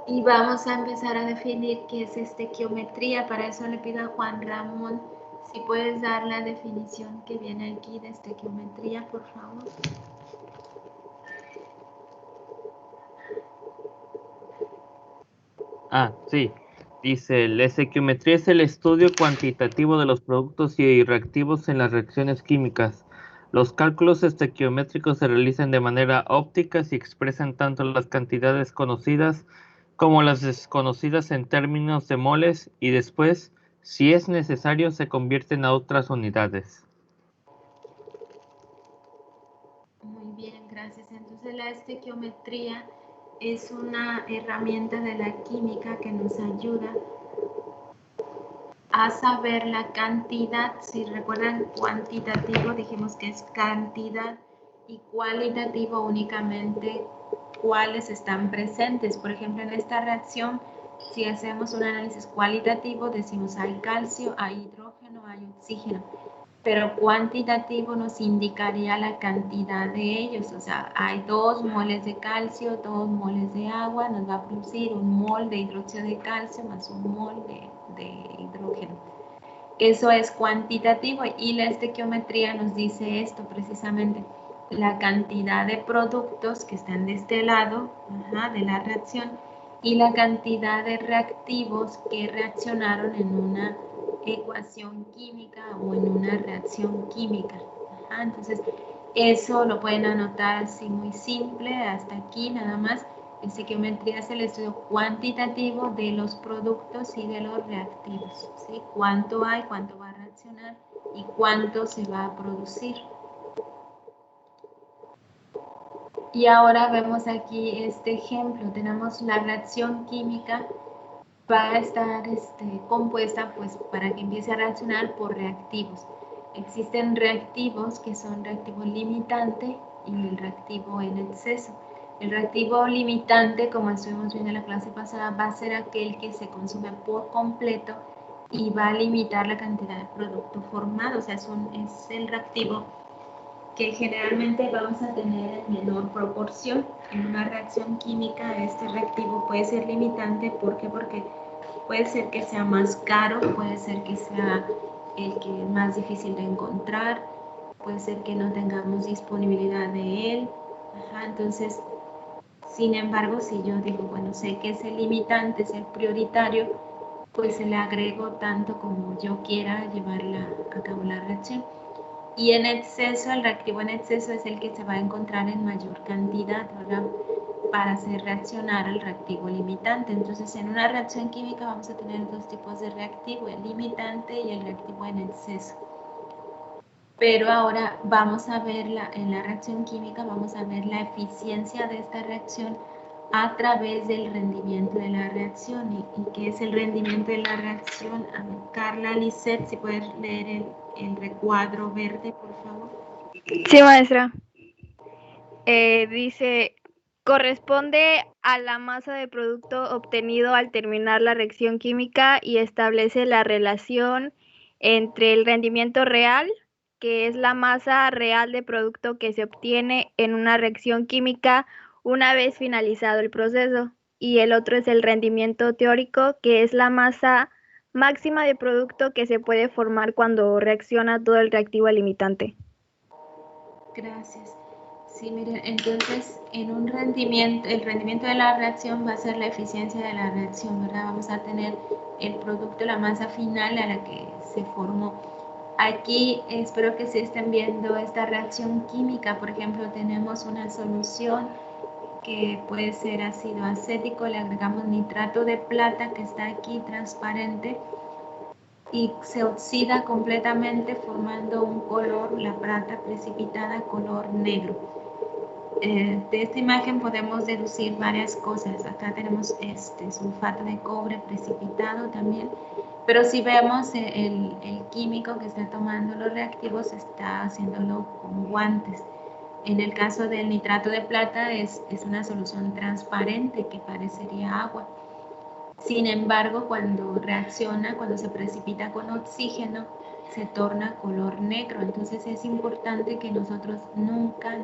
Y vamos a empezar a definir qué es estequiometría. Para eso le pido a Juan Ramón si puedes dar la definición que viene aquí de estequiometría, por favor. Sí. Dice, la estequiometría es el estudio cuantitativo de los productos y reactivos en las reacciones químicas. Los cálculos estequiométricos se realizan de manera óptica y expresan tanto las cantidades conocidas como las desconocidas en términos de moles y después, si es necesario, se convierten a otras unidades. Muy bien, gracias. Entonces la estequiometría es una herramienta de la química que nos ayuda a saber la cantidad. Si recuerdan, cuantitativo dijimos que es cantidad y cualitativo únicamente cuáles están presentes. Por ejemplo, en esta reacción, si hacemos un análisis cualitativo, decimos hay calcio, hay hidrógeno, hay oxígeno, pero cuantitativo nos indicaría la cantidad de ellos. O sea, hay 2 moles de calcio, 2 moles de agua, nos va a producir 1 mol de hidróxido de calcio más 1 mol de hidrógeno. Eso es cuantitativo y la estequiometría nos dice esto precisamente, la cantidad de productos que están de este lado de la reacción y la cantidad de reactivos que reaccionaron en una ecuación química o en una reacción química. Entonces, eso lo pueden anotar así muy simple, hasta aquí nada más. Estequiometría es el estudio cuantitativo de los productos y de los reactivos, ¿sí? Cuánto hay, cuánto va a reaccionar y cuánto se va a producir. Y ahora vemos aquí este ejemplo. Tenemos la reacción química, va a estar compuesta pues para que empiece a reaccionar por reactivos. Existen reactivos que son reactivo limitante y el reactivo en exceso. El reactivo limitante, como estuvimos viendo en la clase pasada, va a ser aquel que se consume por completo y va a limitar la cantidad de producto formado. O sea, es el reactivo que generalmente vamos a tener en menor proporción. En una reacción química, este reactivo puede ser limitante. ¿Por qué? Porque puede ser que sea más caro, puede ser que sea el que es más difícil de encontrar, puede ser que no tengamos disponibilidad de él. Entonces, sin embargo, si yo digo, bueno, sé que ese limitante es el prioritario, pues se le agrego tanto como yo quiera llevarla a cabo la reacción. Y en exceso, el reactivo en exceso es el que se va a encontrar en mayor cantidad, ¿verdad? Para hacer reaccionar al reactivo limitante. Entonces, en una reacción química vamos a tener 2 tipos de reactivo, el limitante y el reactivo en exceso. Pero ahora vamos a ver en la reacción química, vamos a ver la eficiencia de esta reacción a través del rendimiento de la reacción. ¿Y qué es el rendimiento de la reacción? A ver, Carla, Lisette, si puedes leer el recuadro verde, por favor. Sí, maestra. Dice, corresponde a la masa de producto obtenido al terminar la reacción química y establece la relación entre el rendimiento real, que es la masa real de producto que se obtiene en una reacción química una vez finalizado el proceso, y el otro es el rendimiento teórico, que es la masa máxima de producto que se puede formar cuando reacciona todo el reactivo limitante. Gracias. Sí, miren, entonces en un rendimiento, el rendimiento de la reacción va a ser la eficiencia de la reacción, ¿verdad? Vamos a tener el producto, la masa final a la que se formó. Aquí espero que se estén viendo esta reacción química. Por ejemplo, tenemos una solución que puede ser ácido acético, le agregamos nitrato de plata que está aquí transparente y se oxida completamente formando un color, la plata precipitada, color negro. De esta imagen podemos deducir varias cosas. Acá tenemos sulfato de cobre precipitado también, pero si vemos el químico que está tomando los reactivos está haciéndolo con guantes. En el caso del nitrato de plata es una solución transparente que parecería agua. Sin embargo, cuando reacciona, cuando se precipita con oxígeno, se torna color negro. Entonces es importante que nosotros nunca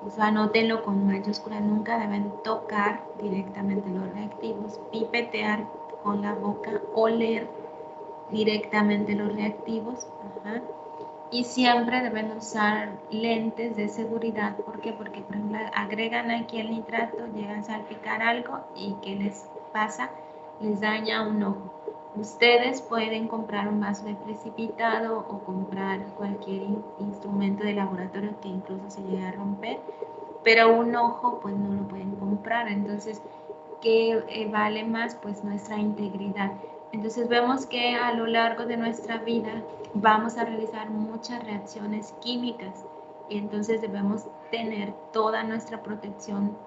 Pues anótenlo con mayúsculas, nunca deben tocar directamente los reactivos, pipetear con la boca, oler directamente los reactivos. Ajá. Y siempre deben usar lentes de seguridad. ¿Por qué? Porque, por ejemplo, agregan aquí el nitrato, llegan a salpicar algo y ¿qué les pasa? Les daña un ojo. Ustedes pueden comprar un vaso de precipitado o comprar cualquier instrumento de laboratorio que incluso se llegue a romper, pero un ojo pues no lo pueden comprar. Entonces, ¿qué vale más? Pues nuestra integridad. Entonces vemos que a lo largo de nuestra vida vamos a realizar muchas reacciones químicas y entonces debemos tener toda nuestra protección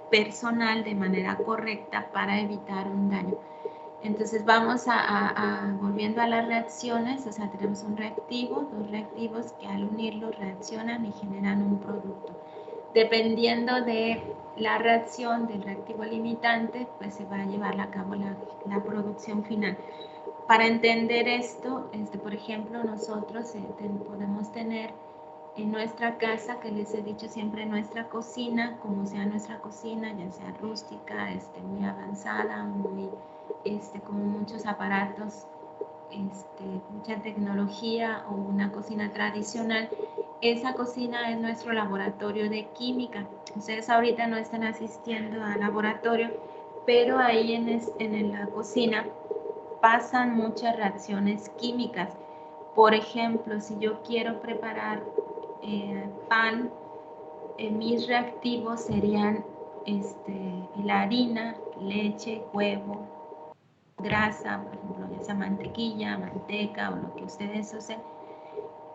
personal de manera correcta para evitar un daño. Entonces vamos volviendo a las reacciones, o sea, tenemos un reactivo, dos reactivos que al unirlos reaccionan y generan un producto. Dependiendo de la reacción del reactivo limitante, pues se va a llevar a cabo la producción final. Para entender esto, por ejemplo, nosotros podemos tener en nuestra casa, que les he dicho siempre, nuestra cocina, como sea nuestra cocina, ya sea rústica, muy avanzada, muy, como muchos aparatos, mucha tecnología o una cocina tradicional, esa cocina es nuestro laboratorio de química. Ustedes ahorita no están asistiendo al laboratorio, pero ahí en la cocina pasan muchas reacciones químicas. Por ejemplo, si yo quiero preparar pan, mis reactivos serían la harina, leche, huevo, grasa, por ejemplo, ya sea mantequilla, manteca o lo que ustedes usen.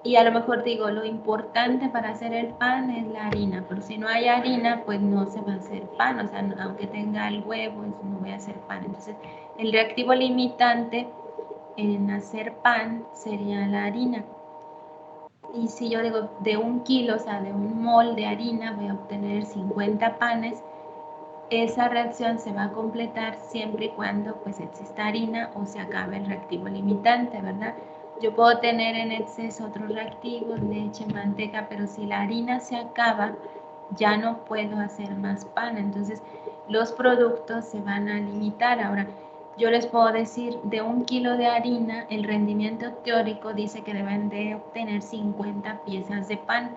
Y a lo mejor digo, lo importante para hacer el pan es la harina, pero si no hay harina, pues no se va a hacer pan, o sea, aunque tenga el huevo, no voy a hacer pan. Entonces, el reactivo limitante en hacer pan sería la harina. Y si yo digo de 1 kilo, o sea, de un mol de harina, voy a obtener 50 panes, esa reacción se va a completar siempre y cuando pues exista harina o se acabe el reactivo limitante, ¿verdad? Yo puedo tener en exceso otros reactivos, leche, manteca, pero si la harina se acaba, ya no puedo hacer más pan. Entonces, los productos se van a limitar. Ahora, yo les puedo decir, de 1 kilo de harina, el rendimiento teórico dice que deben de obtener 50 piezas de pan.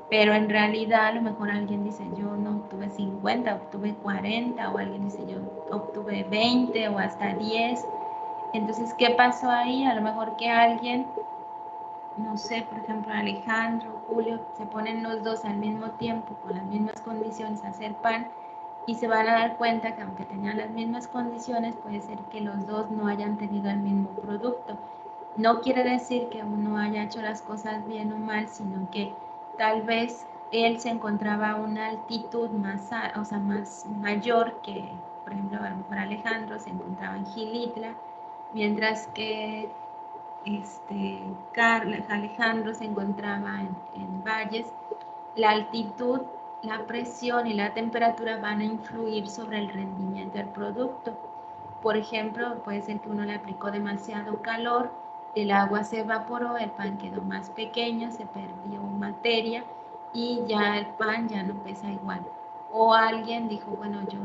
Pero en realidad a lo mejor alguien dice, yo no obtuve 50, obtuve 40, o alguien dice, yo obtuve 20 o hasta 10. Entonces, ¿qué pasó ahí? A lo mejor que alguien, no sé, por ejemplo, Alejandro, Julio, se ponen los dos al mismo tiempo, con las mismas condiciones a hacer pan, y se van a dar cuenta que aunque tenían las mismas condiciones, puede ser que los dos no hayan tenido el mismo producto. No quiere decir que uno haya hecho las cosas bien o mal, sino que tal vez él se encontraba a una altitud más mayor que, por ejemplo, a lo mejor Alejandro se encontraba en Gilitla, mientras que Alejandro se encontraba en Valles. La altitud, la presión y la temperatura van a influir sobre el rendimiento del producto. Por ejemplo, puede ser que uno le aplicó demasiado calor, el agua se evaporó, el pan quedó más pequeño, se perdió materia y ya el pan ya no pesa igual. O alguien dijo, bueno, yo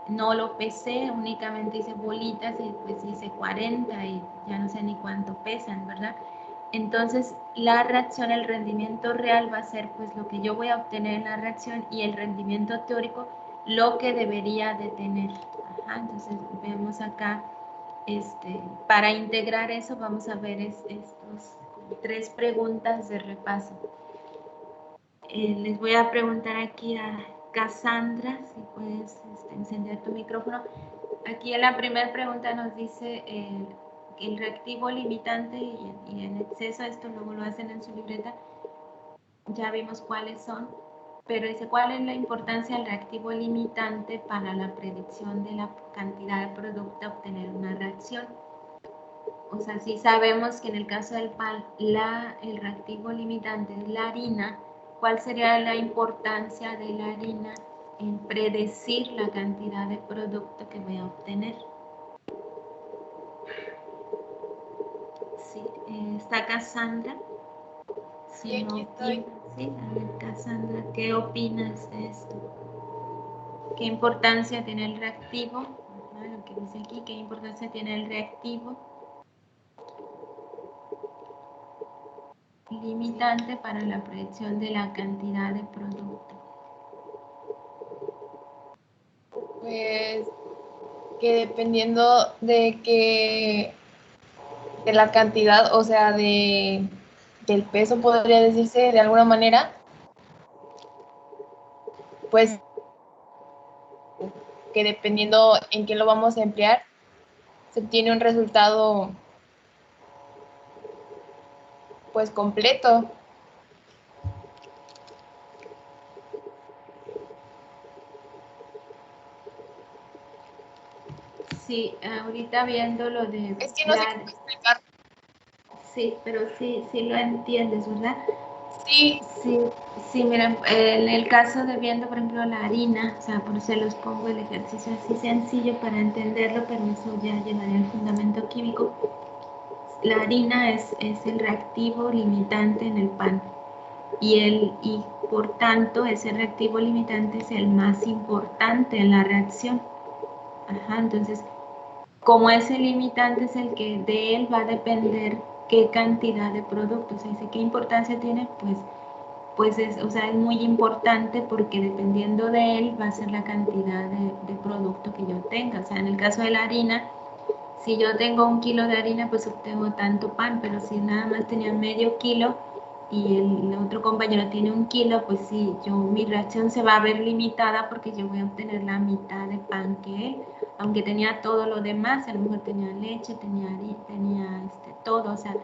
no lo pesé, únicamente hice bolitas y pues hice 40 y ya no sé ni cuánto pesan, ¿verdad? Entonces, la reacción, el rendimiento real va a ser pues lo que yo voy a obtener en la reacción y el rendimiento teórico lo que debería de tener. Ajá, entonces vemos acá, para integrar eso vamos a ver estos 3 preguntas de repaso. Les voy a preguntar aquí a Cassandra, si puedes encender tu micrófono. Aquí en la primera pregunta nos dice el reactivo limitante y en exceso, esto luego lo hacen en su libreta, ya vimos cuáles son, pero dice, ¿cuál es la importancia del reactivo limitante para la predicción de la cantidad de producto a obtener una reacción? O sea, si sabemos que en el caso del pan, el reactivo limitante es la harina, ¿cuál sería la importancia de la harina en predecir la cantidad de producto que voy a obtener? Sí, está Cassandra. Si no, sí, a ver, Cassandra, ¿qué opinas de esto? ¿Qué importancia tiene el reactivo? Ajá, lo que dice aquí, ¿qué importancia tiene el reactivo limitante para la predicción de la cantidad de producto? Pues que dependiendo de la cantidad, o sea, del peso, podría decirse de alguna manera, pues que dependiendo en qué lo vamos a emplear, se obtiene un resultado pues completo. Sí, ahorita viendo lo de... Es que no sé cómo explicar. Sí, pero sí lo entiendes, ¿verdad? Sí. Sí, miren, en el caso de viendo, por ejemplo, la harina, o sea, por eso los pongo el ejercicio así sencillo para entenderlo, pero eso ya llevaría el fundamento químico. La harina es el reactivo limitante en el pan y por tanto ese reactivo limitante es el más importante en la reacción. Ajá, entonces, como ese limitante es el que de él va a depender qué cantidad de producto, o sea, qué importancia tiene, pues es, o sea, es muy importante porque dependiendo de él va a ser la cantidad de producto que yo tenga. O sea, en el caso de la harina, si yo tengo 1 kilo de harina, pues obtengo tanto pan, pero si nada más tenía medio kilo y el otro compañero tiene 1 kilo, pues sí, mi reacción se va a ver limitada porque yo voy a obtener la mitad de pan que él, aunque tenía todo lo demás, a lo mejor tenía leche, tenía harina, tenía todo, o sea,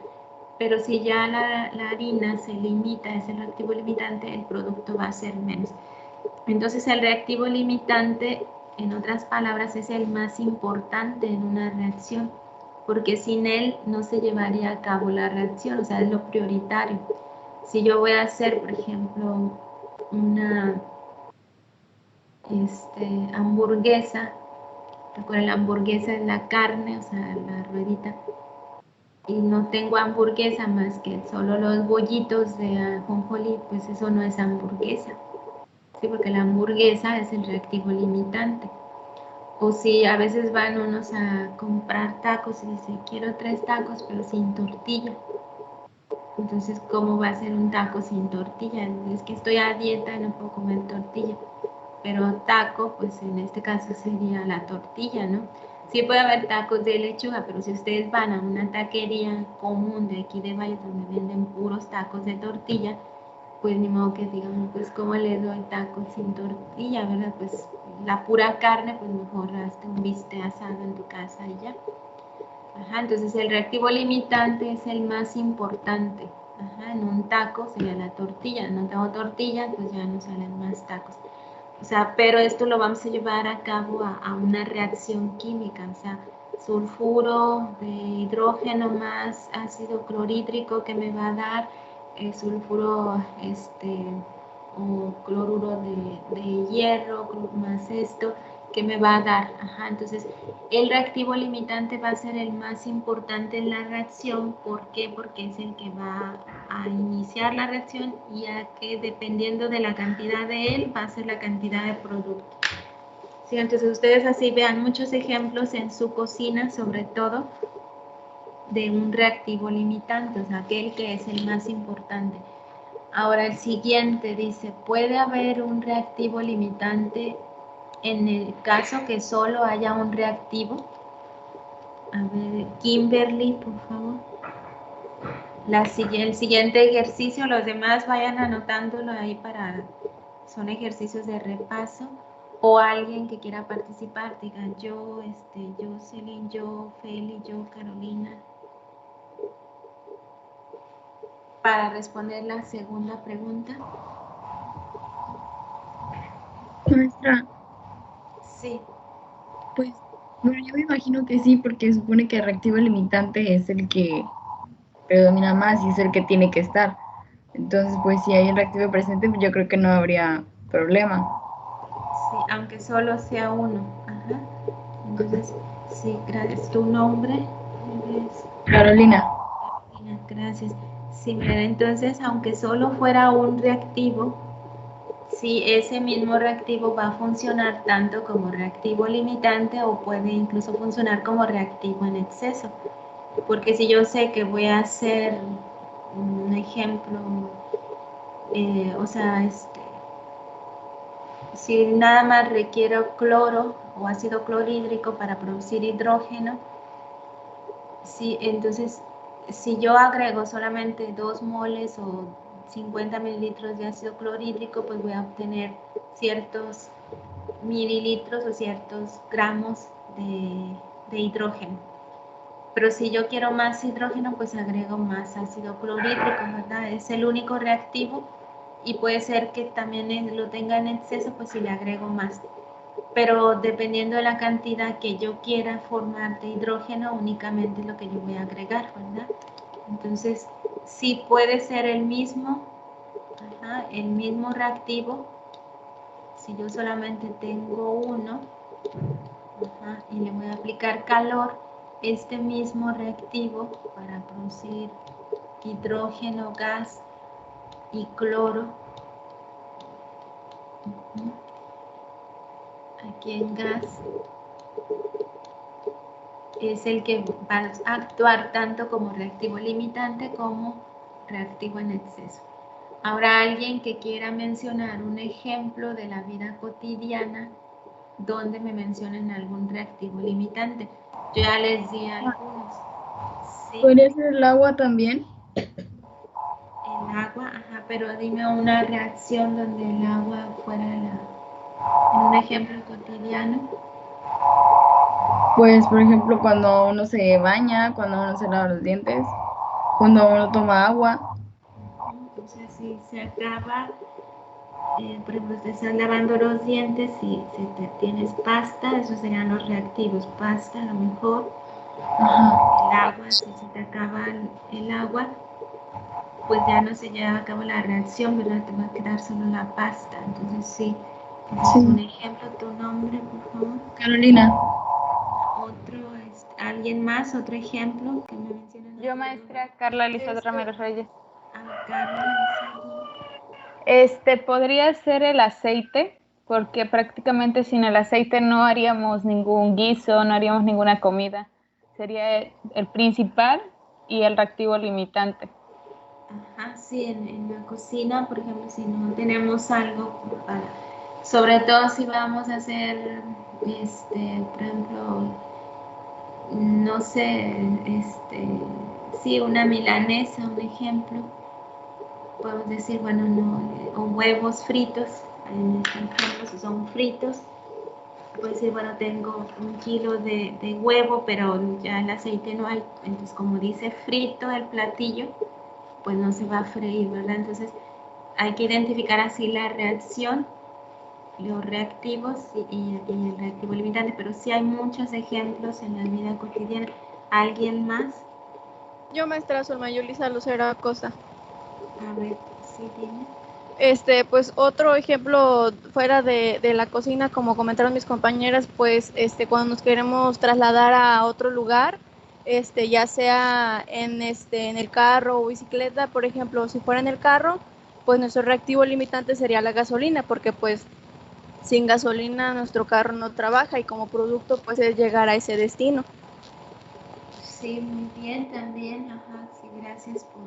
pero si ya la harina se limita, es el reactivo limitante, el producto va a ser menos. Entonces el reactivo limitante, en otras palabras, es el más importante en una reacción, porque sin él no se llevaría a cabo la reacción, o sea, es lo prioritario. Si yo voy a hacer, por ejemplo, una hamburguesa, recuerden, la hamburguesa es la carne, o sea, la ruedita, y no tengo hamburguesa más que solo los bollitos de ajonjolí, pues eso no es hamburguesa, ¿sí? Porque la hamburguesa es el reactivo limitante. O si a veces van unos a comprar tacos y dicen, quiero 3 tacos pero sin tortilla. Entonces, ¿cómo va a ser un taco sin tortilla? Es que estoy a dieta y no puedo comer tortilla. Pero taco, pues en este caso sería la tortilla, ¿no? Sí puede haber tacos de lechuga, pero si ustedes van a una taquería común de aquí de Valle donde venden puros tacos de tortilla, pues ni modo que digan, pues cómo le doy tacos sin tortilla, ¿verdad? Pues la pura carne, pues mejor hazte un bistec asado en tu casa y ya. Ajá, entonces el reactivo limitante es el más importante. Ajá, en un taco sería la tortilla, no tengo tortilla, pues ya no salen más tacos. O sea, pero esto lo vamos a llevar a cabo a una reacción química, o sea, sulfuro de hidrógeno más ácido clorhídrico que me va a dar sulfuro o cloruro de hierro más esto que me va a dar. Ajá, entonces el reactivo limitante va a ser el más importante en la reacción. ¿Por qué? Porque es el que va a iniciar la reacción y a que dependiendo de la cantidad de él va a ser la cantidad de producto. Sí, entonces ustedes así vean muchos ejemplos en su cocina, sobre todo de un reactivo limitante, o sea, aquel que es el más importante. Ahora el siguiente dice, ¿puede haber un reactivo limitante en el caso que solo haya un reactivo? A ver, Kimberly, por favor. El siguiente ejercicio, los demás vayan anotándolo ahí son ejercicios de repaso. O alguien que quiera participar, diga yo, Jocelyn, yo, Feli, yo, Carolina. Para responder la segunda pregunta. Maestra, Sí. pues, bueno, yo me imagino que sí, porque supone que el reactivo limitante es el que predomina más y es el que tiene que estar. Entonces, pues, si hay el reactivo presente, yo creo que no habría problema. Sí, aunque solo sea uno. Ajá. Entonces, sí, gracias. ¿Tu nombre? Carolina. Carolina, gracias. Sí, miren, entonces, aunque solo fuera un reactivo, sí, ese mismo reactivo va a funcionar tanto como reactivo limitante o puede incluso funcionar como reactivo en exceso. Porque si yo sé que voy a hacer un ejemplo, o sea, si nada más requiero cloro o ácido clorhídrico para producir hidrógeno, sí, entonces si yo agrego solamente 2 moles o 50 mililitros de ácido clorhídrico, pues voy a obtener ciertos mililitros o ciertos gramos de hidrógeno. Pero si yo quiero más hidrógeno, pues agrego más ácido clorhídrico, ¿verdad? Es el único reactivo y puede ser que también lo tenga en exceso, pues si le agrego más. Pero dependiendo de la cantidad que yo quiera formar de hidrógeno, únicamente es lo que yo voy a agregar, ¿verdad? Entonces, sí puede ser el mismo reactivo, si yo solamente tengo uno, y le voy a aplicar calor, este mismo reactivo para producir hidrógeno, gas y cloro. Aquí en gas es el que va a actuar tanto como reactivo limitante como reactivo en exceso. Ahora, alguien que quiera mencionar un ejemplo de la vida cotidiana donde me mencionen algún reactivo limitante. Yo ya les di algunos. ¿Sí? ¿Podría ser el agua también? El agua, pero dime una reacción donde el agua fuera en un ejemplo cotidiano. Pues, por ejemplo, cuando uno se baña, cuando uno se lava los dientes, cuando uno toma agua. O sea, si se acaba, por ejemplo, te estás lavando los dientes y tienes pasta, esos serían los reactivos. Pasta, a lo mejor. Ajá. El agua, si se te acaba el agua, pues ya no se lleva a cabo la reacción, ¿verdad? Te va a quedar solo la pasta. Entonces, sí. Sí. Un ejemplo, tu nombre, por favor. Carolina. Otro, alguien más, otro ejemplo que me mencionen. Yo, maestra Carla Elizabeth Ramírez Reyes. Carla. Podría ser el aceite, porque prácticamente sin el aceite no haríamos ningún guiso, no haríamos ninguna comida. Sería el principal y el reactivo limitante. Sí, en la cocina, por ejemplo, si no tenemos algo para, sobre todo si vamos a hacer, por ejemplo, no sé, sí, una milanesa, un ejemplo, podemos decir, bueno, no, o huevos fritos, en ejemplo, si son fritos, puedo decir, bueno, tengo 1 kilo de huevo, pero ya el aceite no hay, entonces como dice frito el platillo, pues no se va a freír, ¿verdad? Entonces hay que identificar así la reacción, los reactivos y el reactivo limitante, pero sí hay muchos ejemplos en la vida cotidiana. ¿Alguien más? Yo, maestra Zulma Yulisa Lucero Acosta. A ver, sí, dime. Pues otro ejemplo fuera de la cocina, como comentaron mis compañeras, pues cuando nos queremos trasladar a otro lugar, ya sea en el carro o bicicleta, por ejemplo, si fuera en el carro, pues nuestro reactivo limitante sería la gasolina, porque pues sin gasolina nuestro carro no trabaja y como producto pues es llegar a ese destino. Sí, muy bien también, sí, gracias por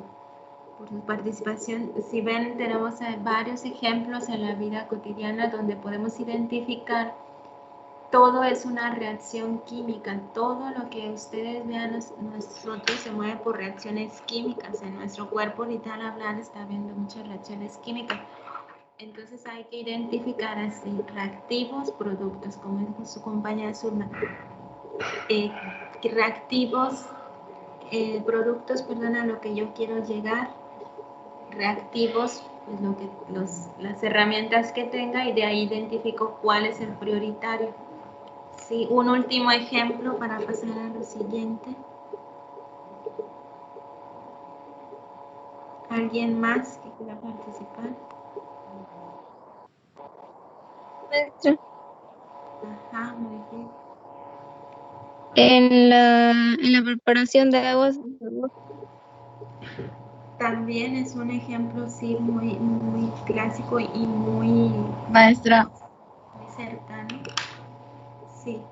su participación. Si ven, tenemos varios ejemplos en la vida cotidiana donde podemos identificar todo es una reacción química. Todo lo que ustedes vean, nosotros se mueve por reacciones químicas. En nuestro cuerpo, ahorita al hablar, está habiendo muchas reacciones químicas. Entonces hay que identificar así reactivos, productos, como dijo su compañera Zulma. Reactivos, productos, perdón, a lo que yo quiero llegar. Reactivos, pues las herramientas que tenga y de ahí identifico cuál es el prioritario. Sí, un último ejemplo para pasar a lo siguiente. ¿Alguien más que quiera participar? Muy bien. En la preparación de aguas. También es un ejemplo, sí, muy clásico y muy Maestra, cercano. Sí,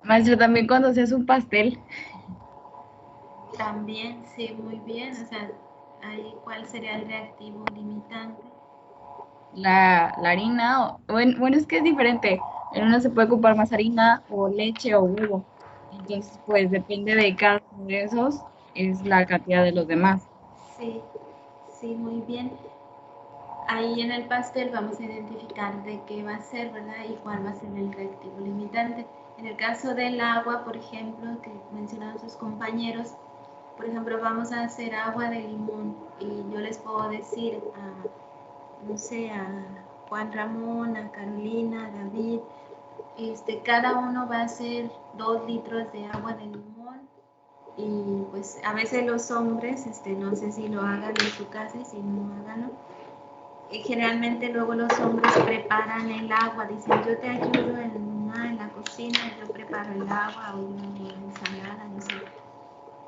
maestra, también cuando se hace un pastel, también, sí, muy bien. O sea, ahí, ¿cuál sería el reactivo limitante? la harina, bueno, es que es diferente. En una se puede ocupar más harina o leche o huevo. Entonces, pues depende de cada uno de esos, es la cantidad de los demás. Sí, sí, muy bien. Ahí en el pastel vamos a identificar de qué va a ser, ¿verdad? Y cuál va a ser el reactivo limitante. En el caso del agua, por ejemplo, que mencionaron sus compañeros, por ejemplo, vamos a hacer agua de limón y yo les puedo decir a, no sé, a Juan Ramón, a Carolina, a David, cada uno va a hacer 2 litros de agua de limón y pues a veces los hombres, no sé si lo hagan en su casa y si no háganlo. Generalmente luego los hombres preparan el agua, dicen yo te ayudo en la cocina, yo preparo el agua o una ensalada, no sé.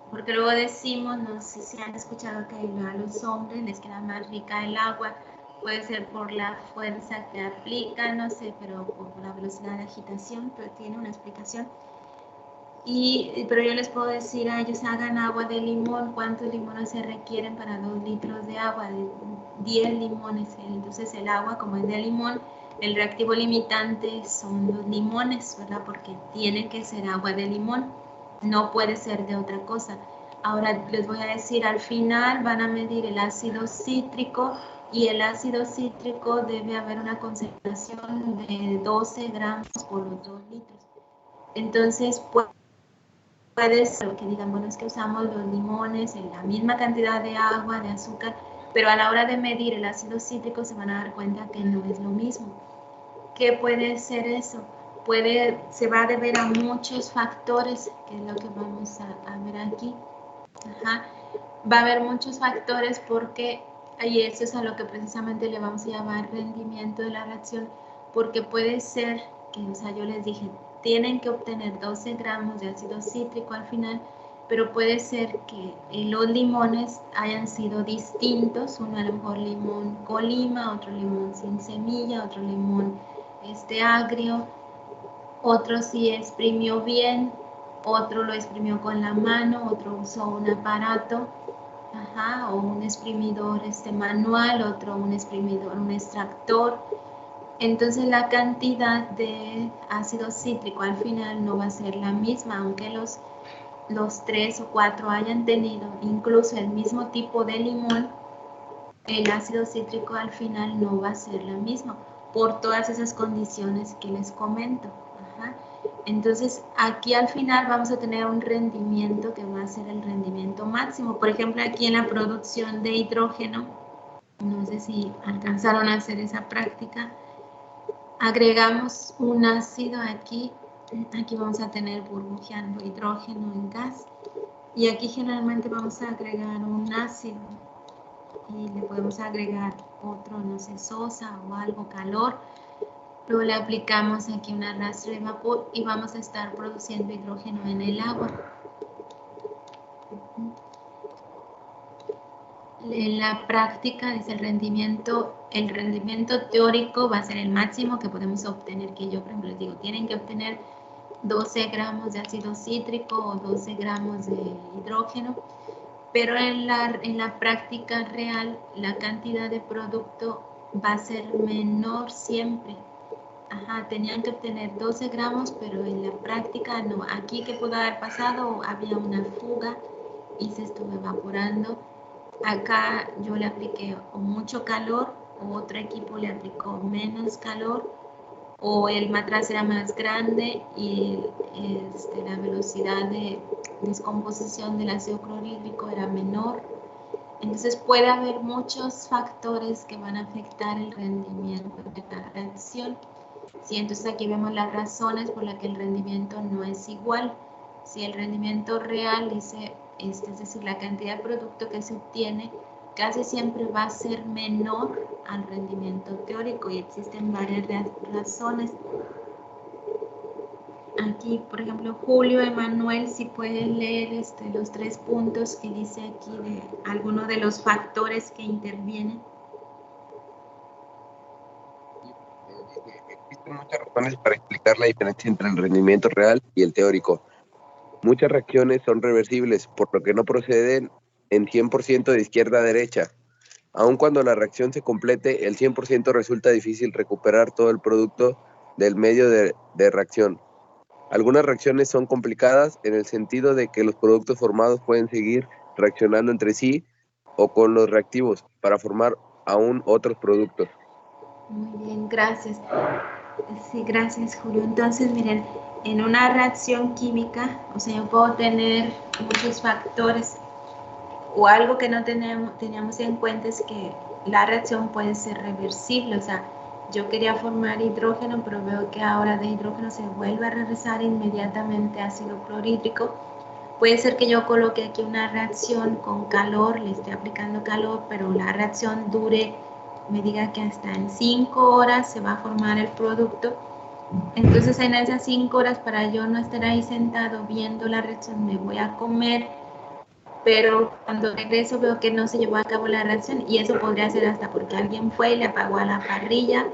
Porque luego decimos, no sé si han escuchado que a los hombres les queda más rica el agua, puede ser por la fuerza que aplica, no sé, pero por la velocidad de agitación, pero tiene una explicación. Pero yo les puedo decir a ellos, hagan agua de limón, ¿cuántos limones se requieren para 2 litros de agua? 10 limones. Entonces el agua, como es de limón, el reactivo limitante son los limones, ¿verdad? Porque tiene que ser agua de limón, no puede ser de otra cosa. Ahora les voy a decir, al final van a medir el ácido cítrico y el ácido cítrico debe haber una concentración de 12 gramos por los 2 litros. Entonces, puede ser que digan, bueno, es que usamos los limones en la misma cantidad de agua, de azúcar, pero a la hora de medir el ácido cítrico se van a dar cuenta que no es lo mismo. ¿Qué puede ser eso? Se va a deber a muchos factores, que es lo que vamos a ver aquí. Ajá. Va a haber muchos factores porque, y eso es a lo que precisamente le vamos a llamar rendimiento de la reacción, porque puede ser que, o sea, yo les dije, tienen que obtener 12 gramos de ácido cítrico al final, pero puede ser que los limones hayan sido distintos, uno a lo mejor limón colima, otro limón sin semilla, otro limón agrio, otro sí exprimió bien, otro lo exprimió con la mano, otro usó un aparato, o un exprimidor manual, otro un exprimidor, un extractor. Entonces la cantidad de ácido cítrico al final no va a ser la misma, aunque los 3 o 4 hayan tenido incluso el mismo tipo de limón, el ácido cítrico al final no va a ser la misma por todas esas condiciones que les comento. Entonces aquí al final vamos a tener un rendimiento que va a ser el rendimiento máximo. Por ejemplo, aquí en la producción de hidrógeno, no sé si alcanzaron a hacer esa práctica, agregamos un ácido aquí vamos a tener burbujeando hidrógeno en gas y aquí generalmente vamos a agregar un ácido y le podemos agregar otro, no sé, sosa o algo, calor. Luego le aplicamos aquí un arrastre de vapor y vamos a estar produciendo hidrógeno en el agua. En la práctica, dice el rendimiento teórico va a ser el máximo que podemos obtener, que yo por ejemplo les digo, tienen que obtener 12 gramos de ácido cítrico o 12 gramos de hidrógeno, pero en la práctica real la cantidad de producto va a ser menor siempre. Tenían que obtener 12 gramos, pero en la práctica no. Aquí, ¿qué pudo haber pasado? Había una fuga y se estuvo evaporando. Acá yo le apliqué o mucho calor, o otro equipo le aplicó menos calor, o el matraz era más grande y la velocidad de descomposición del ácido clorhídrico era menor. Entonces puede haber muchos factores que van a afectar el rendimiento de la reacción. Sí, entonces aquí vemos las razones por las que el rendimiento no es igual. Si el rendimiento real dice, es decir, la cantidad de producto que se obtiene, casi siempre va a ser menor al rendimiento teórico y existen varias razones. aquí, por ejemplo, Julio, Emanuel, si pueden leer los 3 puntos que dice aquí de alguno de los factores que intervienen. Existen muchas razones para explicar la diferencia entre el rendimiento real y el teórico. Muchas reacciones son reversibles, por lo que no proceden en 100% de izquierda a derecha. Aun cuando la reacción se complete, el 100% resulta difícil recuperar todo el producto del medio de reacción. Algunas reacciones son complicadas en el sentido de que los productos formados pueden seguir reaccionando entre sí o con los reactivos para formar aún otros productos. Muy bien, gracias. Sí, gracias, Julio. Entonces, miren, en una reacción química, o sea, yo puedo tener muchos factores, o algo que no teníamos en cuenta es que la reacción puede ser reversible. O sea, yo quería formar hidrógeno, pero veo que ahora de hidrógeno se vuelve a regresar inmediatamente ácido clorhídrico. Puede ser que yo coloque aquí una reacción con calor, le esté aplicando calor, pero la reacción dure, me diga que hasta en 5 horas se va a formar el producto. Entonces en esas 5 horas, para yo no estar ahí sentado viendo la reacción, me voy a comer, pero cuando regreso veo que no se llevó a cabo la reacción, y eso podría ser hasta porque alguien fue y le apagó a la parrilla,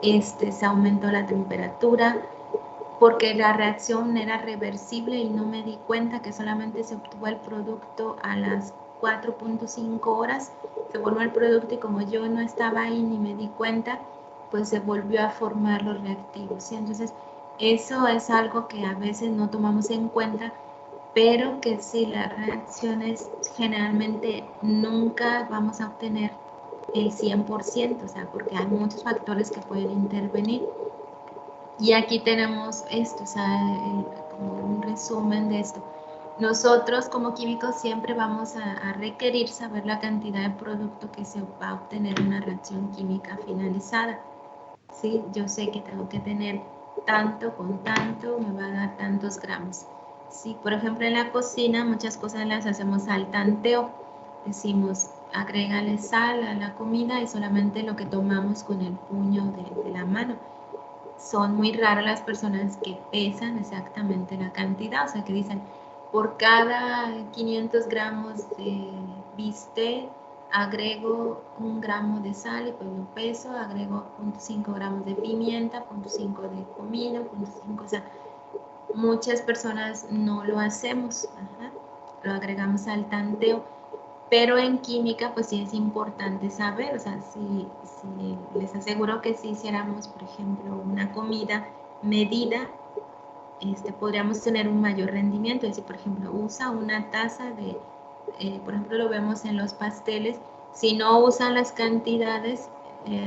se aumentó la temperatura, porque la reacción era reversible y no me di cuenta que solamente se obtuvo el producto a las 4.5 horas, se formó el producto, y como yo no estaba ahí ni me di cuenta, pues se volvió a formar los reactivos, ¿sí? Entonces eso es algo que a veces no tomamos en cuenta, pero que sí, las reacciones generalmente nunca vamos a obtener el 100%, o sea, porque hay muchos factores que pueden intervenir. Y aquí tenemos esto, o sea, como un resumen de esto. Nosotros como químicos siempre vamos a requerir saber la cantidad de producto que se va a obtener en una reacción química finalizada. ¿Sí? Yo sé que tengo que tener tanto con tanto, me va a dar tantos gramos. Sí, por ejemplo, en la cocina muchas cosas las hacemos al tanteo. Decimos, agrégale sal a la comida y solamente lo que tomamos con el puño de la mano. Son muy raras las personas que pesan exactamente la cantidad, o sea, que dicen, por cada 500 gramos de bistec, agrego 1 gramo de sal y pues lo peso, agrego 0.5 gramos de pimienta, 0.5 de comino, 0.5, o sea, muchas personas no lo hacemos, lo agregamos al tanteo, pero en química pues sí es importante saber, o sea, si les aseguro que si hiciéramos, por ejemplo, una comida medida, podríamos tener un mayor rendimiento. Es decir, por ejemplo, usa una taza de, por ejemplo, lo vemos en los pasteles, si no usan las cantidades,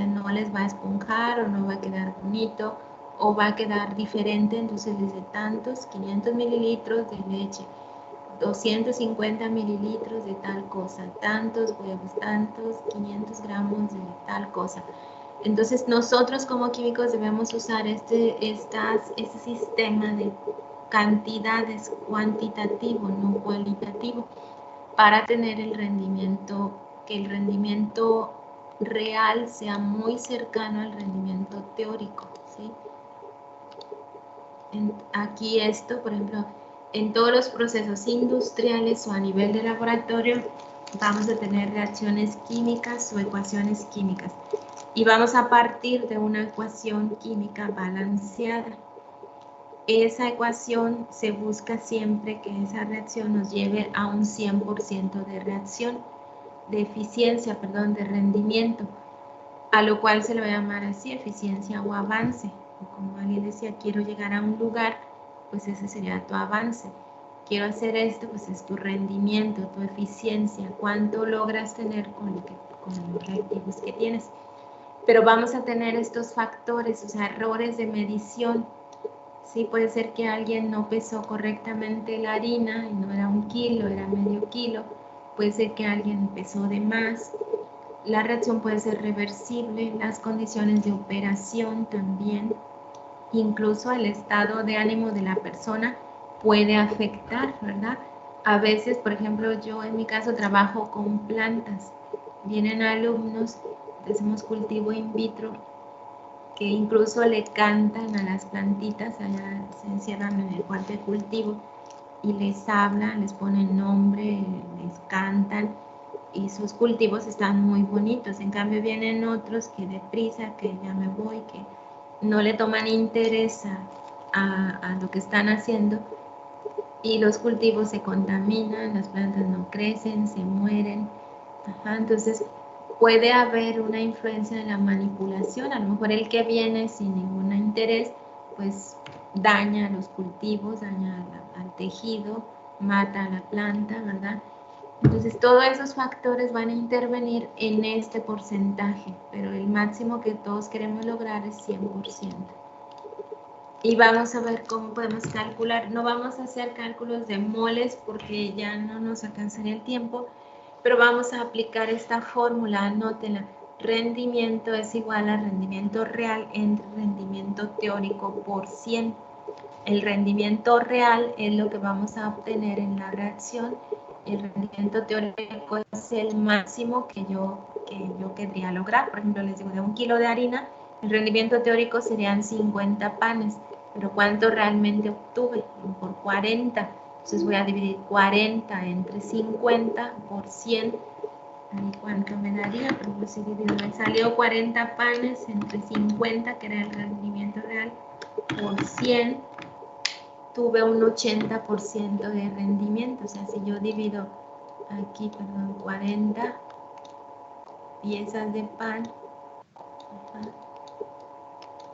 no les va a esponjar o no va a quedar bonito o va a quedar diferente. Entonces dice tantos, 500 mililitros de leche, 250 mililitros de tal cosa, tantos huevos, tantos 500 gramos de tal cosa. Entonces nosotros como químicos debemos usar este sistema de cantidades cuantitativo, no cualitativo, para tener el rendimiento, que el rendimiento real sea muy cercano al rendimiento teórico, ¿sí? Aquí esto, por ejemplo, en todos los procesos industriales o a nivel de laboratorio, vamos a tener reacciones químicas o ecuaciones químicas. Y vamos a partir de una ecuación química balanceada. Esa ecuación se busca siempre que esa reacción nos lleve a un 100% de reacción, de eficiencia, perdón, de rendimiento, a lo cual se le va a llamar así, eficiencia o avance. Como alguien decía, quiero llegar a un lugar, pues ese sería tu avance. Quiero hacer esto, pues es tu rendimiento, tu eficiencia, cuánto logras tener con los reactivos que tienes. Pero vamos a tener estos factores, o sea, errores de medición. Sí, puede ser que alguien no pesó correctamente la harina y no era 1 kilo, era medio kilo. Puede ser que alguien pesó de más. La reacción puede ser reversible, las condiciones de operación también. Incluso el estado de ánimo de la persona puede afectar, ¿verdad? A veces, por ejemplo, yo en mi caso trabajo con plantas. Vienen alumnos, hacemos cultivo in vitro, que incluso le cantan a las plantitas, allá se encierran en el cuarto de cultivo y les hablan, les ponen nombre, les cantan y sus cultivos están muy bonitos. En cambio vienen otros que deprisa, que ya me voy, que no le toman interés a lo que están haciendo y los cultivos se contaminan, las plantas no crecen, se mueren. Ajá, entonces puede haber una influencia de la manipulación. A lo mejor el que viene sin ningún interés, pues daña los cultivos, daña al tejido, mata a la planta, ¿verdad? Entonces todos esos factores van a intervenir en este porcentaje, pero el máximo que todos queremos lograr es 100%. Y vamos a ver cómo podemos calcular. No vamos a hacer cálculos de moles porque ya no nos alcanzaría el tiempo, pero vamos a aplicar esta fórmula, anótenla. Rendimiento es igual a rendimiento real entre rendimiento teórico por 100. El rendimiento real es lo que vamos a obtener en la reacción. El rendimiento teórico es el máximo que yo querría lograr. Por ejemplo, les digo, de 1 kilo de harina, el rendimiento teórico serían 50 panes. Pero ¿cuánto realmente obtuve? Por 40. Entonces voy a dividir 40 entre 50 por 100. ¿Y cuánto me daría? Porque si divido, me salió 40 panes entre 50, que era el rendimiento real, por 100. Tuve un 80% de rendimiento. O sea, si yo divido aquí, 40 piezas de pan,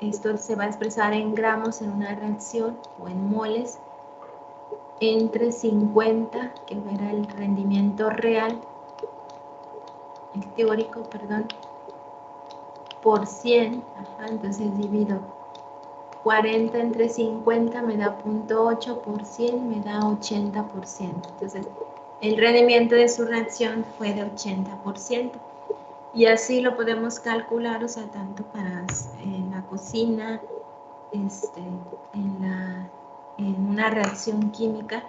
esto se va a expresar en gramos en una reacción o en moles, entre 50, que era el rendimiento real, el teórico, perdón, por 100, entonces divido 40 entre 50 me da 0.8 por 100, me da 80%. Entonces, el rendimiento de su reacción fue de 80%. Y así lo podemos calcular, o sea, tanto para la cocina, en una reacción química,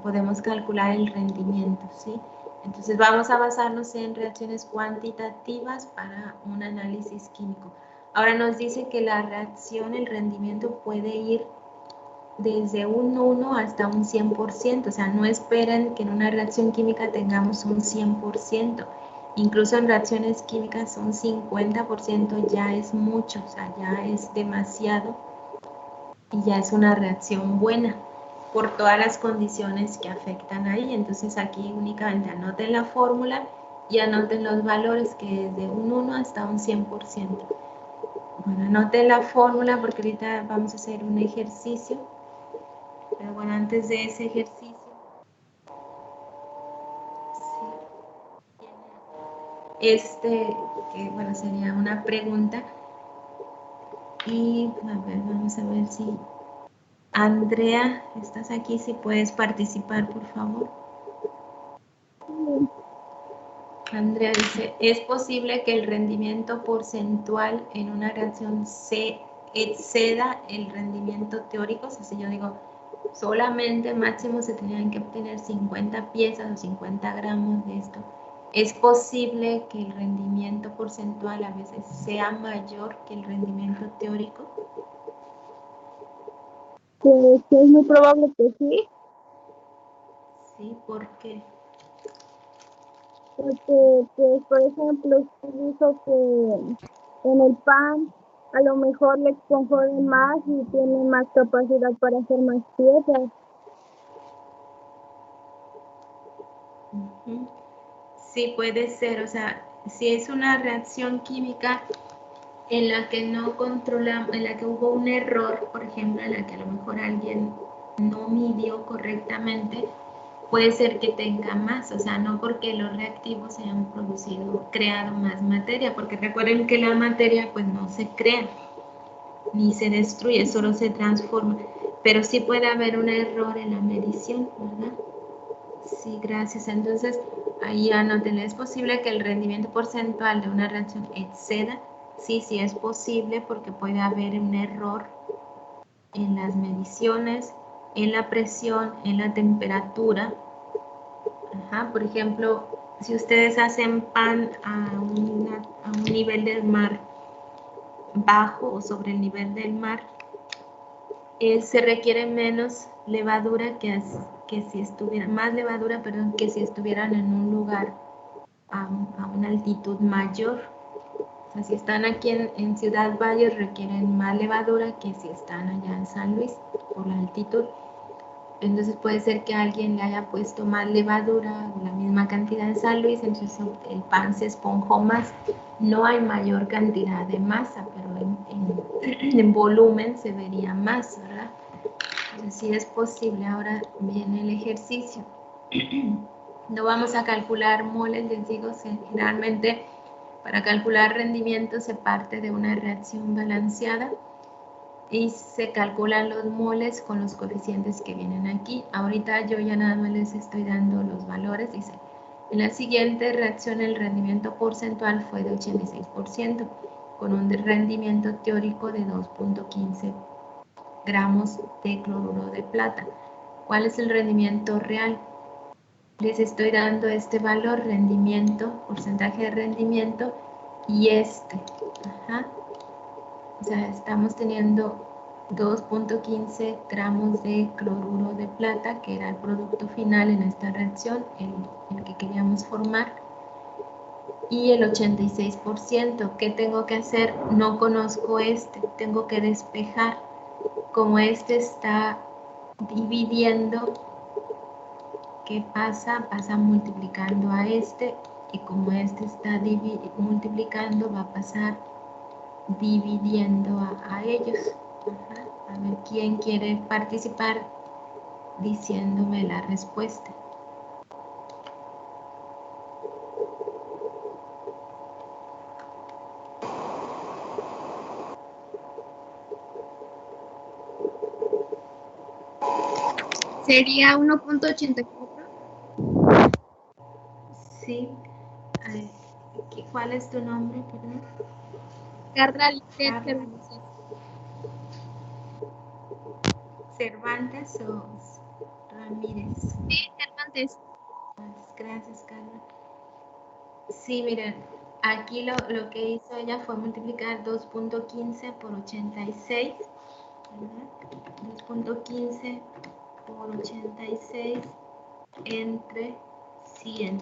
podemos calcular el rendimiento, ¿sí? Entonces vamos a basarnos en reacciones cuantitativas para un análisis químico. Ahora nos dice que la reacción, el rendimiento puede ir desde un 1 hasta un 100%, o sea, no esperen que en una reacción química tengamos un 100%. Incluso en reacciones químicas un 50% ya es mucho, o sea, ya es demasiado y ya es una reacción buena por todas las condiciones que afectan ahí. Entonces aquí únicamente anoten la fórmula y anoten los valores, que es de un 1 hasta un 100%. Bueno, anoten la fórmula porque ahorita vamos a hacer un ejercicio. Pero bueno, antes de ese ejercicio, que bueno, sería una pregunta. Y a ver, vamos a ver si Andrea, ¿estás aquí? Si puedes participar, por favor. Andrea dice, ¿es posible que el rendimiento porcentual en una reacción se exceda el rendimiento teórico? O sea, si yo digo, solamente máximo se tendrían que obtener 50 piezas o 50 gramos de esto, ¿es posible que el rendimiento porcentual a veces sea mayor que el rendimiento teórico? Pues es muy probable que sí. Sí, ¿por qué? Porque, pues, por ejemplo, usted dijo que en el pan a lo mejor le conjoden más y tiene más capacidad para hacer más piezas. Sí, puede ser, o sea, si es una reacción química en la que no controlamos, en la que hubo un error, por ejemplo, en la que a lo mejor alguien no midió correctamente, puede ser que tenga más, o sea, no porque los reactivos se hayan creado más materia, porque recuerden que la materia pues no se crea, ni se destruye, solo se transforma, pero sí puede haber un error en la medición, ¿verdad? Sí, gracias. Entonces, ahí anoten, ¿es posible que el rendimiento porcentual de una reacción exceda? Sí, sí es posible porque puede haber un error en las mediciones, en la presión, en la temperatura. Por ejemplo, si ustedes hacen pan a un nivel del mar bajo o sobre el nivel del mar, se requiere menos levadura que si estuvieran, más levadura, perdón, que si estuvieran en un lugar a una altitud mayor. O sea, si están aquí en Ciudad Valles requieren más levadura que si están allá en San Luis por la altitud. Entonces puede ser que alguien le haya puesto más levadura, la misma cantidad en San Luis, entonces el pan se esponjó más. No hay mayor cantidad de masa, pero en volumen se vería más, ¿verdad? Entonces sí es posible. Ahora viene el ejercicio. No vamos a calcular moles, les digo, generalmente para calcular rendimiento se parte de una reacción balanceada y se calculan los moles con los coeficientes que vienen aquí. Ahorita yo ya nada más les estoy dando los valores. Dice, en la siguiente reacción el rendimiento porcentual fue de 86%, con un rendimiento teórico de 2.15 gramos de cloruro de plata. ¿Cuál es el rendimiento real? Les estoy dando este valor, rendimiento, porcentaje de rendimiento, y Ajá. O sea, estamos teniendo 2.15 gramos de cloruro de plata, que era el producto final en esta reacción, el que queríamos formar, y el 86%. ¿Qué tengo que hacer? No conozco tengo que despejar. Como está dividiendo, ¿qué pasa? Pasa multiplicando a y como está multiplicando, va a pasar dividiendo a ellos. Ajá. A ver, ¿quién quiere participar diciéndome la respuesta? Sería 1.84. Sí. A ver, ¿cuál es tu nombre? Perdón. Carla Cervantes o Ramírez. Sí, Cervantes. Gracias, Carla. Sí, miren, aquí lo que hizo ella fue multiplicar 2.15 por 86, ¿verdad? 2.15 por 86 entre 100.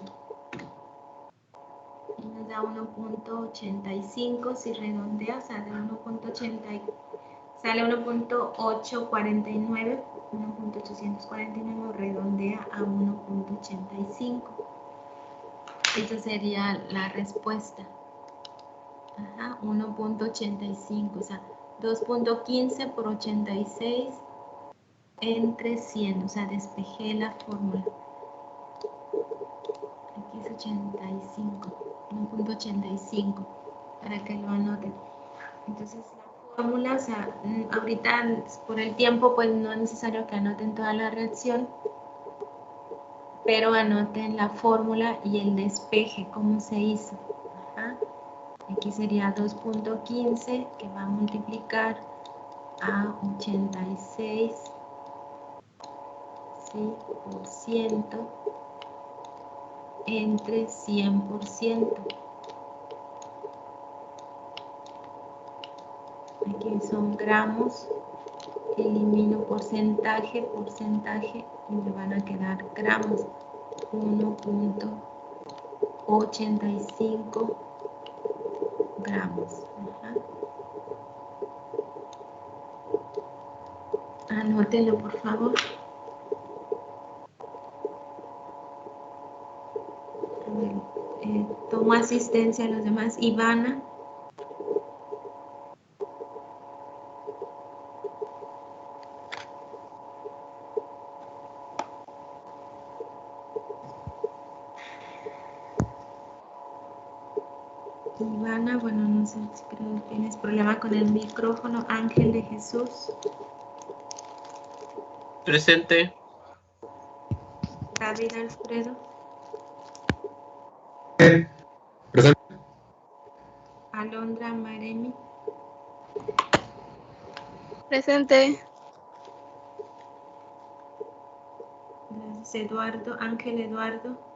Y nos da 1.85 si redondea, sale 1.80, sale 1.849, 1.849 redondea a 1.85. Esa sería la respuesta. Ajá, 1.85, o sea, 2.15 por 86 entre 100, o sea, despejé la fórmula. Aquí es 85, 1.85, para que lo anoten. Entonces, la fórmula, o sea, ahorita por el tiempo, pues no es necesario que anoten toda la reacción, pero anoten la fórmula y el despeje, cómo se hizo. Ajá. Aquí sería 2.15 que va a multiplicar a 86, ¿sí? por ciento entre 100%. Aquí son gramos, elimino porcentaje y me van a quedar gramos. 1.85 gramos. Ajá. Anótenlo, por favor. A ver, tomo asistencia a los demás. Ivana. Ivana, bueno, no sé, creo que tienes problema con el micrófono. Ángel de Jesús. Presente. David Alfredo. Presente. Alondra Maremi. Presente. Gracias, Eduardo. Ángel Eduardo.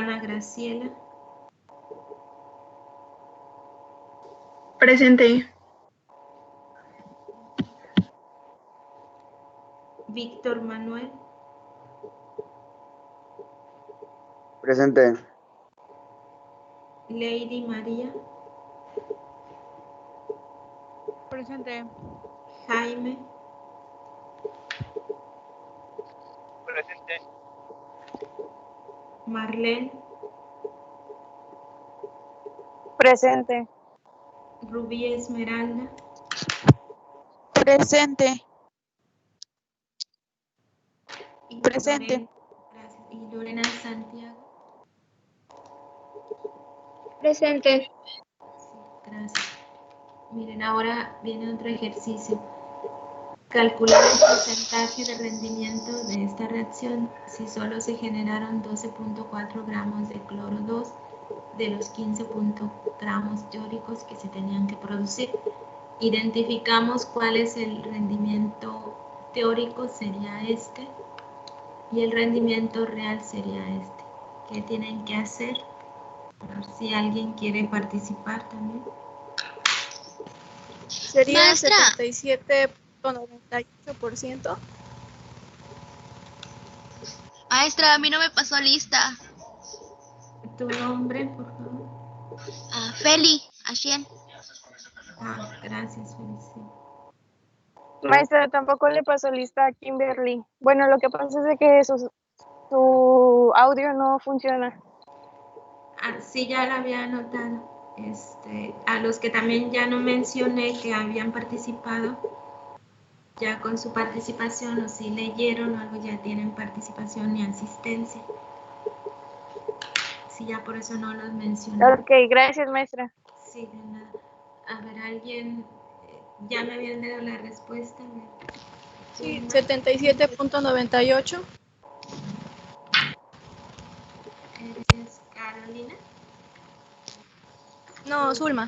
Ana Graciela, Presente. Víctor Manuel, Presente. Lady María, Presente. Jaime, Presente. Marlene, Presente. Rubí Esmeralda, Presente. y Presente. Lorena, gracias, y Lorena Santiago. Presente. Sí, gracias. Miren, ahora viene otro ejercicio. Calcular el porcentaje de rendimiento de esta reacción si solo se generaron 12.4 gramos de cloro 2 de los 15 gramos teóricos que se tenían que producir. Identificamos cuál es el rendimiento teórico, sería este, y el rendimiento real sería este. ¿Qué tienen que hacer? A ver si alguien quiere participar también. Sería Maestra. 77.98%. Maestra, a mí no me pasó lista. Tu nombre, por favor. Feli, Ashien. Gracias, Felicia. Maestra, tampoco le pasó lista a Kimberly. Bueno, lo que pasa es que su audio no funciona. Sí, ya la había anotado. A los que también ya no mencioné que habían participado, ya con su participación, o si leyeron o algo, ya tienen participación y asistencia. Sí, ya por eso no los mencioné. Ok, gracias, maestra. Sí, de nada. A ver, alguien, ya me habían dado la respuesta. Sí, 77.98. ¿Eres Carolina? No, Zulma.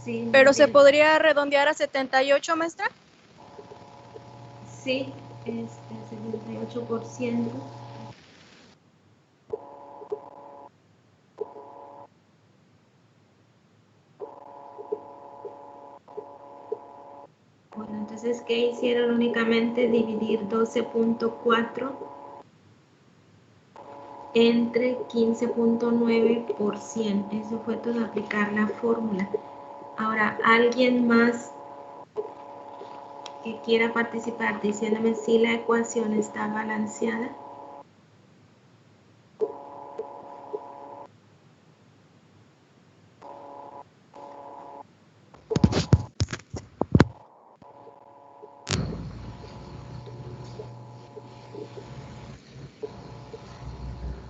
Sí. ¿Pero se podría redondear a 78, maestra? Sí, 78%. Bueno, entonces, ¿qué hicieron? Únicamente dividir 12.4 entre 15.9%. Eso fue todo, aplicar la fórmula. Ahora, ¿alguien más que quiera participar diciéndome si la ecuación está balanceada?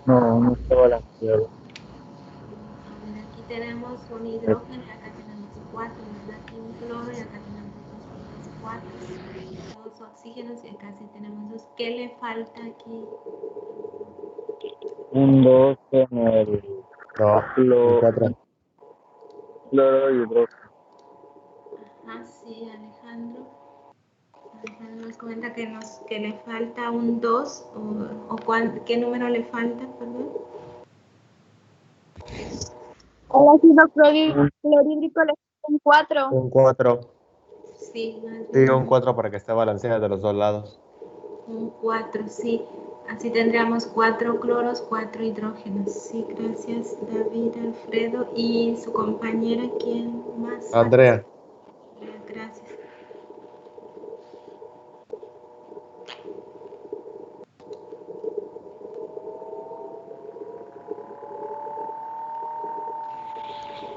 No está balanceado. Aquí tenemos un hidrógeno y acá tenemos 4, ¿verdad? Aquí un cloro y acá tenemos 2.4. Dos oxígenos y acá sí tenemos 2. ¿Qué le falta aquí? Un 2 en el cloro y hidrógeno. Sí, Alejandro. Alejandro nos comenta que le falta un 2 ¿qué número le falta, perdón? El ácido clorhídrico le falta un 4. Un 4. Sí, más Sí, bien. un 4 para que esté balanceada de los dos lados. Un 4, sí. Así tendríamos 4 cloros, 4 hidrógenos. Sí, gracias, David, Alfredo. ¿Y su compañera quién más? Andrea. Gracias.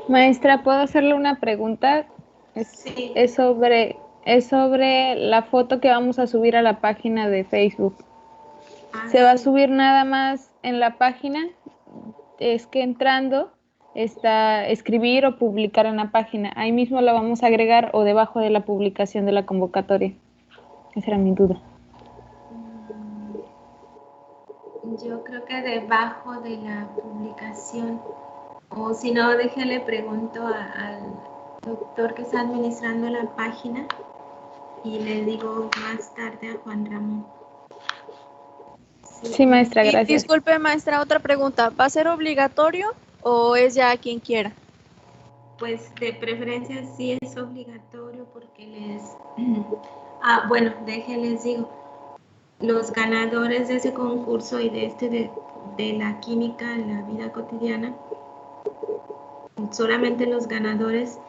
Maestra, ¿puedo hacerle una pregunta? Sí. Es sobre la foto que vamos a subir a la página de Facebook. ¿Se va a subir nada más en la página? Es que entrando está escribir o publicar en la página. Ahí mismo la vamos a agregar o debajo de la publicación de la convocatoria. Esa era mi duda. Yo creo que debajo de la publicación, o si no, déjale pregunto al doctor que está administrando la página y le digo más tarde a Juan Ramón. Sí, maestra, Y gracias. disculpe, maestra, otra pregunta. ¿Va a ser obligatorio o es ya quien quiera? Pues de preferencia sí es obligatorio porque bueno, déjenles digo, los ganadores de ese concurso y de la química en la vida cotidiana, solamente los ganadores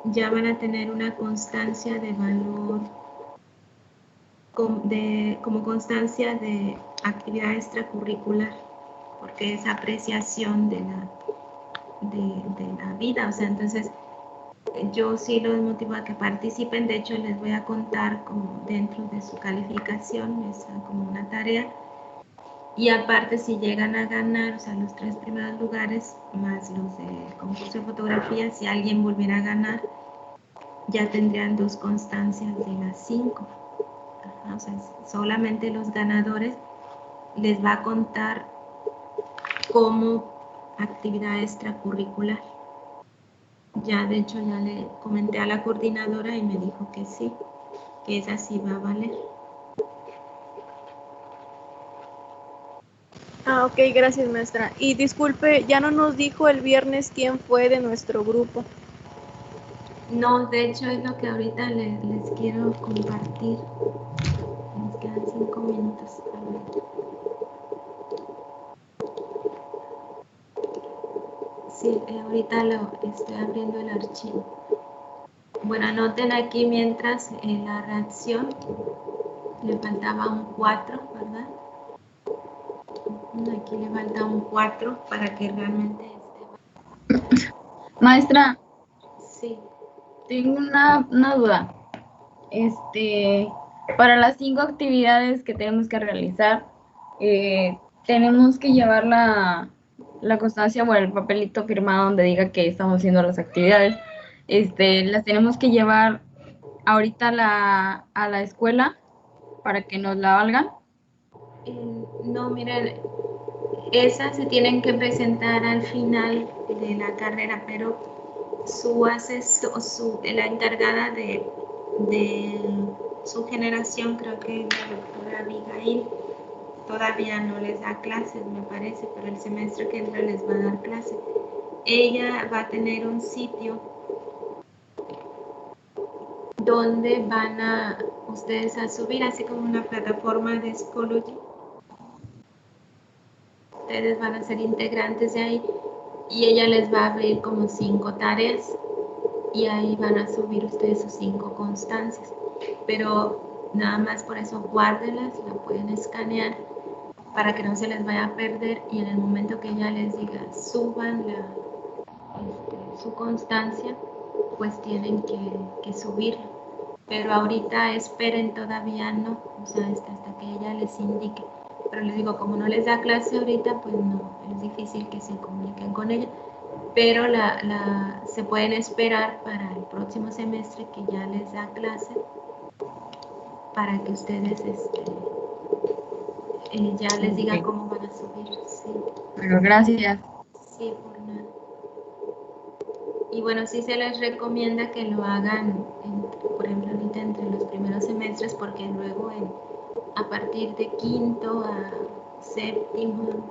ya van a tener una constancia de valor como constancia de actividad extracurricular, porque es apreciación de la vida, o sea, entonces yo sí los motivo a que participen. De hecho les voy a contar como dentro de su calificación, es como una tarea, y aparte si llegan a ganar, o sea, los 3 primeros lugares, más los del concurso de fotografía, si alguien volviera a ganar, ya tendrían 2 constancias de las 5. O sea, solamente los ganadores les va a contar como actividad extracurricular. Ya, de hecho, ya le comenté a la coordinadora y me dijo que sí, que esa sí va a valer. Ah, ok, gracias, maestra. Y disculpe, ya no nos dijo el viernes quién fue de nuestro grupo. No, de hecho es lo que ahorita les quiero compartir. Nos quedan 5 minutos. Sí, ahorita lo estoy abriendo el archivo. Bueno, anoten aquí mientras la reacción le faltaba un 4, ¿verdad? Aquí le falta un 4 para que realmente Maestra, sí. tengo una duda. Para las 5 actividades que tenemos que realizar, tenemos que llevar la constancia o el papelito firmado donde diga que estamos haciendo las actividades. Las tenemos que llevar ahorita a la escuela para que nos la valgan. No, miren, esas se tienen que presentar al final de la carrera, pero su asesor, la encargada de su generación, creo que la doctora Abigail, todavía no les da clases, me parece, pero el semestre que entra les va a dar clases. Ella va a tener un sitio donde van a ustedes a subir, así como una plataforma de Schoology. Ustedes van a ser integrantes de ahí y ella les va a abrir como 5 tareas y ahí van a subir ustedes sus 5 constancias. Pero nada más por eso guárdenlas, la pueden escanear para que no se les vaya a perder y en el momento que ella les diga suban su constancia, pues tienen que subirla. Pero ahorita esperen, todavía no, o sea, hasta que ella les indique. Pero les digo, como no les da clase ahorita, pues no, es difícil que se comuniquen con ella. Pero se pueden esperar para el próximo semestre que ya les da clase para que ustedes ya les diga cómo van a subir. Sí. Bueno, gracias. Sí, por nada. Y bueno, sí se les recomienda que lo hagan, por ejemplo, ahorita entre los primeros semestres, porque luego a partir de 5º a 7º,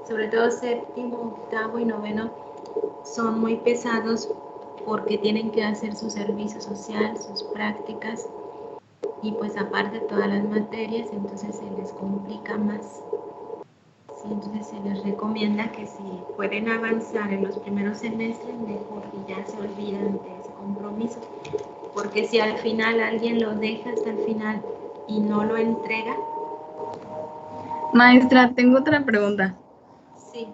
sobre todo 7º, 8º y 9º, son muy pesados porque tienen que hacer su servicio social, sus prácticas, y pues aparte todas las materias, entonces se les complica más. Sí, entonces se les recomienda que si pueden avanzar en los primeros semestres, mejor, y ya se olvidan de ese compromiso. Porque si al final alguien lo deja hasta el final y no lo entrega. Maestra, tengo otra pregunta. Sí.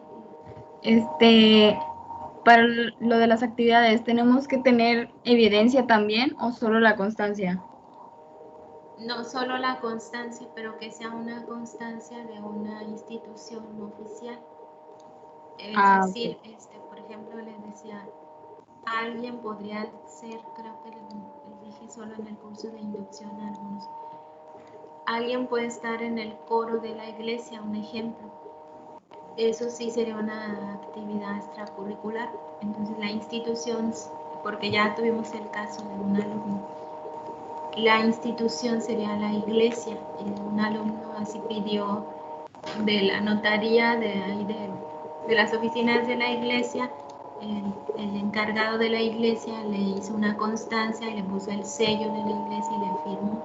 Para lo de las actividades, ¿tenemos que tener evidencia también o solo la constancia? No solo la constancia, pero que sea una constancia de una institución oficial. Es decir, Okay. Por ejemplo, les decía, alguien podría ser, creo que les dije solo en el curso de inducción a algunos, alguien puede estar en el coro de la iglesia, un ejemplo. Eso sí sería una actividad extracurricular. Entonces la institución, porque ya tuvimos el caso de un alumno, la institución sería la iglesia, y un alumno así pidió de la notaría de ahí de las oficinas de la iglesia, el encargado de la iglesia le hizo una constancia y le puso el sello de la iglesia y le firmó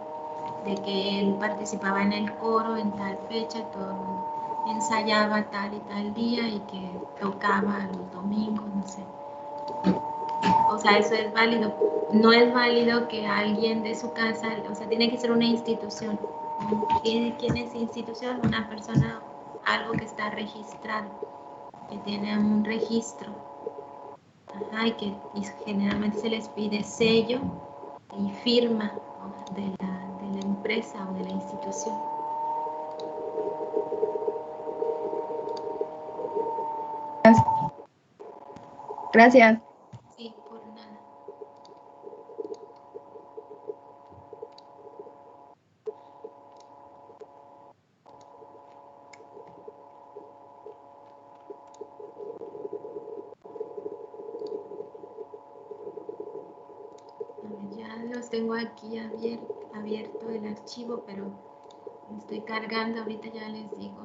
de que él participaba en el coro en tal fecha, todo ensayaba tal y tal día y que tocaba los domingos, no sé. O sea, eso es válido. No es válido que alguien de su casa, o sea, tiene que ser una institución. ¿Quién es institución? Una persona, algo que está registrado, que tiene un registro. Ajá, y generalmente se les pide sello y firma, ¿no?, de la empresa o de la institución. Gracias. Sí, por nada. Ya los tengo aquí abierto el archivo, pero estoy cargando, ahorita ya les digo.